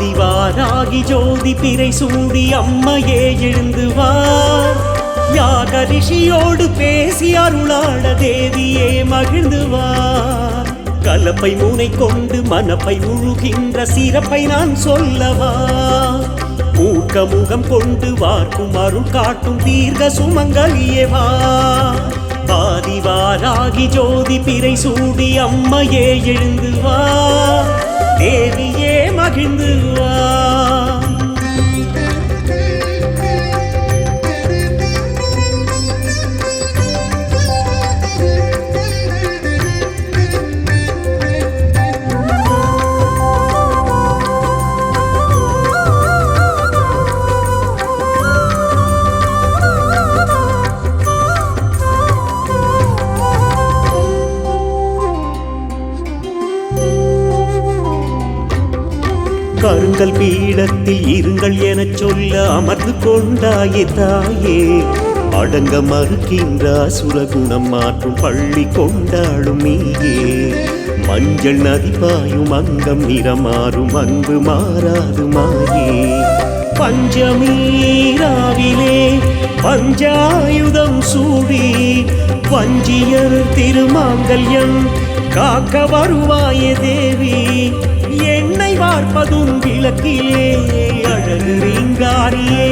ஆதிவாராகி ஜோதி பிறை சூடி அம்மையே எழுந்து வா. யாக ரிஷியோடு பேசி அருளாட தேவியே மகிழ்ந்து வா. கலப்பை மூனை கொண்டு மனப்பை உழுகின்ற சிறப்பை நான் சொல்லவா. மூக்க முகம் கொண்டு வார்க்கும் அருள் காட்டும் தீர்க்க சுமங்கலியே வா. ஆதிவாராகி ஜோதி பிறை சூடி அம்மையே எழுந்து வா. தேவியே மகிழ்ந்து வா. கருங்கல் பீடத்தில் இருங்கள் எனச் சொல்ல அமர்ந்து கொண்டாயே தாயே. அடங்க மறுக்கின்ற அசுரகுணம் மாற்றும் பள்ளி கொண்டாடும் நீயே. மஞ்சள் நதி பாயும் அங்கம் நிறமாறும் அன்பு மாறாது மாயே. பஞ்சமீராவிலே பஞ்சாயுதம் சூடி வஞ்சியர் திருமாங்கல்யம் காக்க வருவாயே தேவி. என்னை வார்ப்பதும் விளக்கிலே அழகு ரீங்காரியே.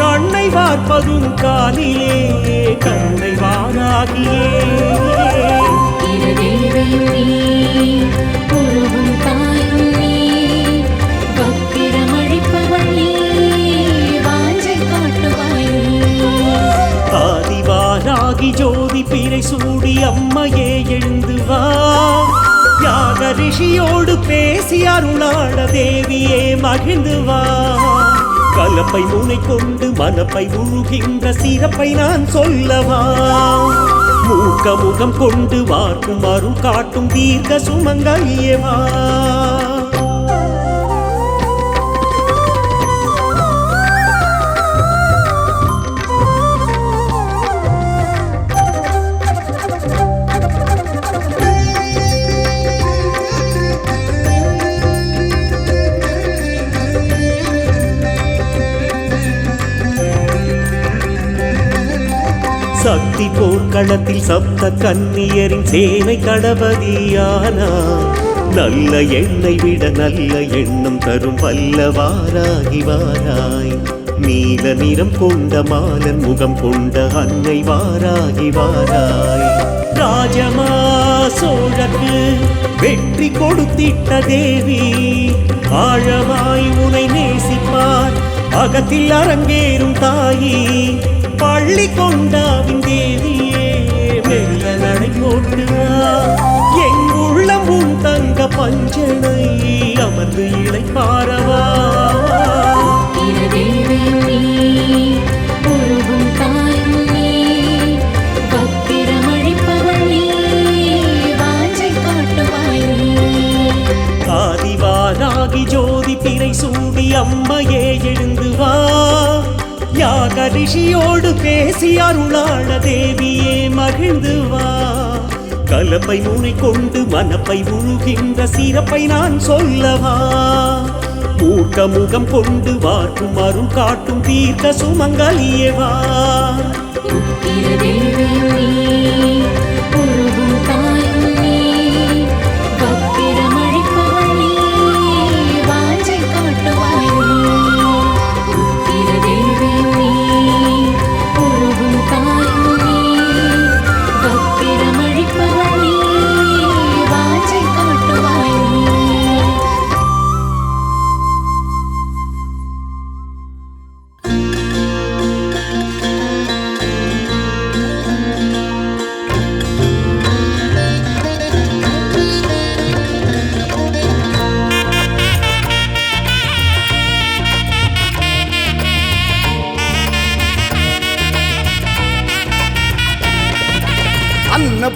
கண்ணை வார்ப்பதும் காலிலே கண்ணை வாராகியே. ஆதிவாராகி ஜோதி பிறை சூடி அம்மையே எழுந்து வா. யாக ரிஷியோடு பேசி அருளாட தேவியே மகிழ்ந்து வா. கலப்பை முனை கொண்டு மனப்பை உழுகின்ற சிறப்பை நான் சொல்லவா. மூக்க முகம் கொண்டு வார்க்கும் அருள் காட்டும் தீர்க்க சுமங்கலியே வா. சக்தி போர்க்களத்தில் சப்த கன்னியரின் சேனை கடபதியானா. நல்ல எண்ணெய் விட நல்ல எண்ணம் தரும் வல்லவாராகி வாராய். நீல நிறம் கொண்ட மாலன் முகம் கொண்ட அன்னை வாராகி வாராய். ராஜமா சோழக்கு வெற்றி கொடுத்திட்ட தேவி. ஆழமாய் உனை நேசிப்பார் அகத்தில் அரங்கேறும் தாயி. பள்ளி கொண்டாவின் தேவியே மெல்ல நடை போட்டு எங்குள்ளம் உன் தங்க பஞ்சனை அமர்ந்து இலை பாரவா. ஆதிவாராகி ஜோதி பிறை சூடி அம்மையே எழுந்து வா. யாக ரிஷியோடு பேசி அருளாட தேவியே மகிழ்ந்து வா. கலப்பை மூனை கொண்டு மனப்பை உழுகின்ற சிறப்பை நான் சொல்லவா. மூக்க முகம் கொண்டு வார்க்கும் அருள் காட்டும் தீர்க்க சுமங்கலியே வா.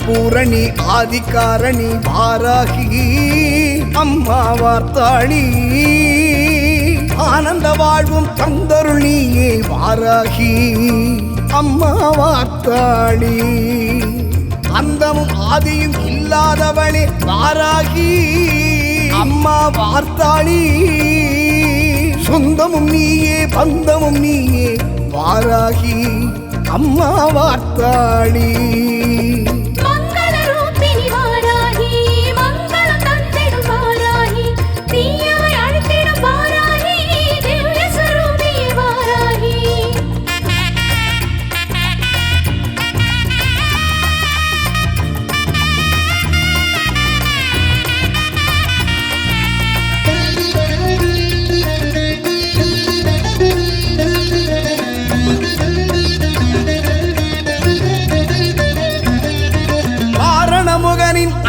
பூரணி ஆதிகாரணி வாராகி அம்மா வார்த்தாளி. ஆனந்த வாழ்வும் தந்தருள் நீயே வாராகி அம்மா வார்த்தாளி. அந்தமும் ஆதியும் இல்லாதவளே வாராகி அம்மா வார்த்தாளி சொந்தமும் நீயே பந்தமும் நீயே வாராகி அம்மா வார்த்தாளி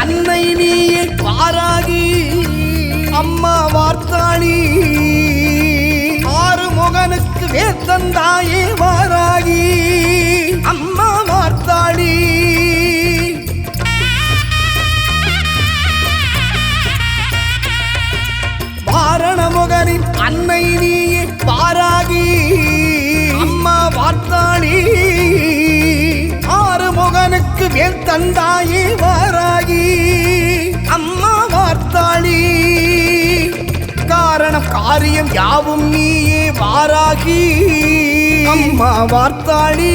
அன்னை நீயே வாராகி அம்மா வார்த்தாளி ஆறுமுகனுக்கு வேத்தந்தாயே வாராகி அம்மா வார்த்தாளி வாரணமுகனின் அன்னை நீயே வாராகி அம்மா வார்த்தாளி ஆறுமுகனுக்கு வேத்தந்தாயே வாராகி அம்மா வார்த்தாளி காரணம் காரியம் யாவும் நீயே வாராகி அம்மா வார்த்தாளி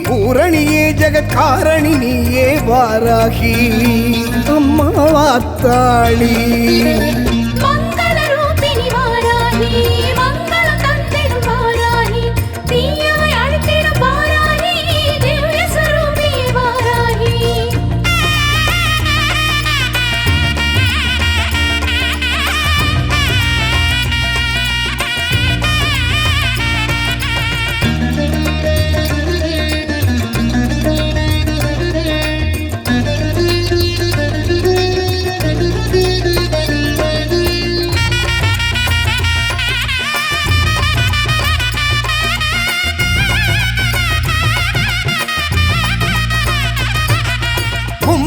பூரணியே ஜெகத்காரணி நீயே வாராகி அம்மா வார்த்தாளி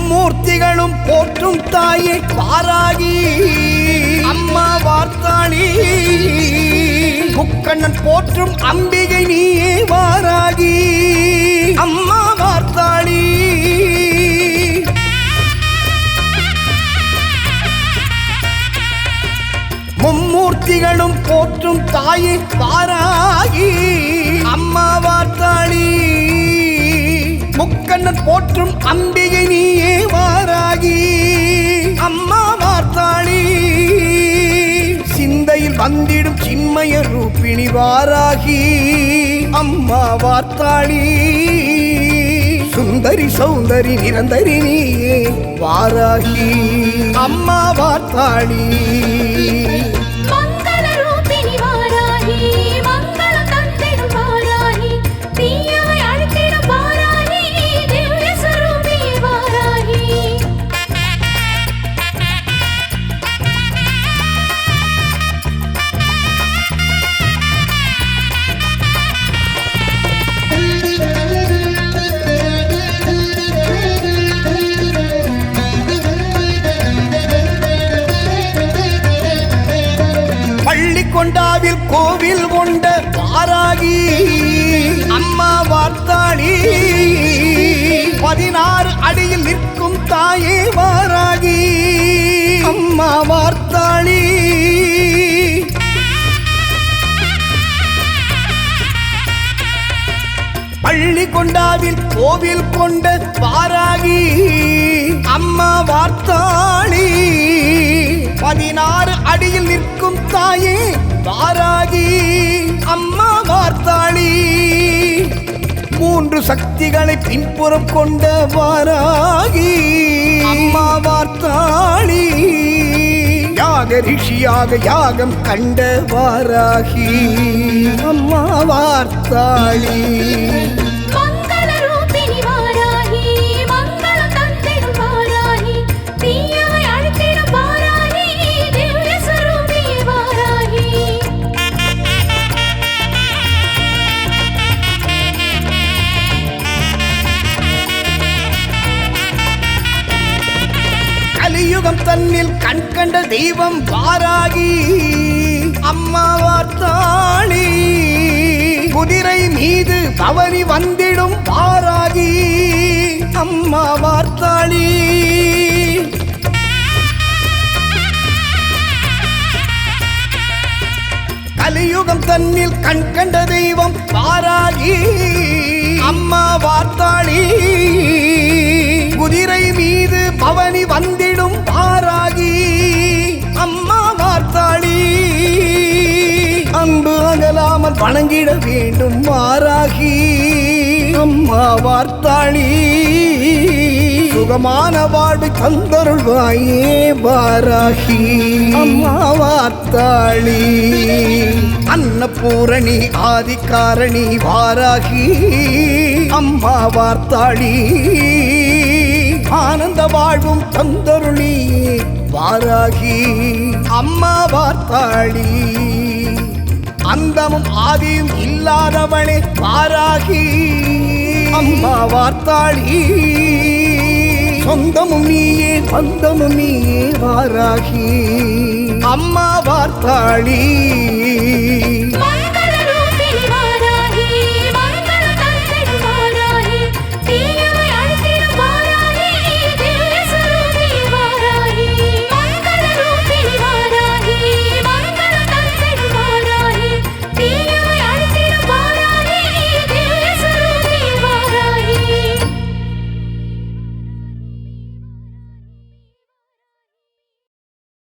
மூர்த்திகளும் போற்றும் தாயே வாராகி அம்மா வார்த்தாளி முக்கண்ணன் போற்றும் அம்பிகை நீயே வாராகி அம்மா வார்த்தாளி மும்மூர்த்திகளும் போற்றும் தாயே வாராகி அம்மா வார்த்தாளி முக்கண்ணன் போற்றும் அம்பிகை நீயே வாராகி அம்மா வார்த்தாளி சிந்தையில் வந்திடும் சின்மய ரூபிணி வாராகி அம்மா வார்த்தாளி சுந்தரி சௌந்தரி நிரந்தரி நீயே வாராகி அம்மா வார்த்தாளி கொண்டாவில் கோவில் கொண்ட வாராகி அம்மா வார்த்தாளி 16 அடியில் நிற்கும் தாயே வாராகி அம்மா வார்த்தாளி பள்ளி கொண்டாவில் கோவில் கொண்ட வாராகி அம்மா வார்த்தாளி 16 அடியில் நிற்கும் தாயே வாராகி அம்மா வார்த்தாளி 3 சக்திகளை பின்புறம் கொண்ட வாராகி அம்மா வார்த்தாளி யாக ரிஷியாக யாகம் கண்ட வாராகி அம்மா வார்த்தாளி கலியுகம் தன்னில் கண் கண்ட தெய்வம் வாராகி அம்மா வார்த்தாளி குதிரை மீது பவனி வந்திடும் வாராகி அம்மா வார்த்தாளி கலியுகம் தன்னில் கண் கண்ட தெய்வம் வாராகி அம்மா வார்த்தாளி குதிரை மீது பவனி வந்திடும் வாராகி அம்மா வார்த்தாளி அன்பு அகலாமல் வணங்கிட வேண்டும் வாராகி அம்மா வார்த்தாளி சுகமான வாழ்வை தந்தருள்வாயே வாராகி அம்மா வார்த்தாளி அன்னபூரணி ஆதிகாரணி வாராகி அம்மா வார்த்தாளி ஆனந்த வாழ்வும் தந்தருளியே வாராகி அம்மா வார்த்தாளி அந்தமும் ஆதியும் இல்லாதவளே வாராகி அம்மா வார்த்தாளி சொந்தமும் நீயே பந்தமும் நீயே வாராகி அம்மா வார்த்தாளி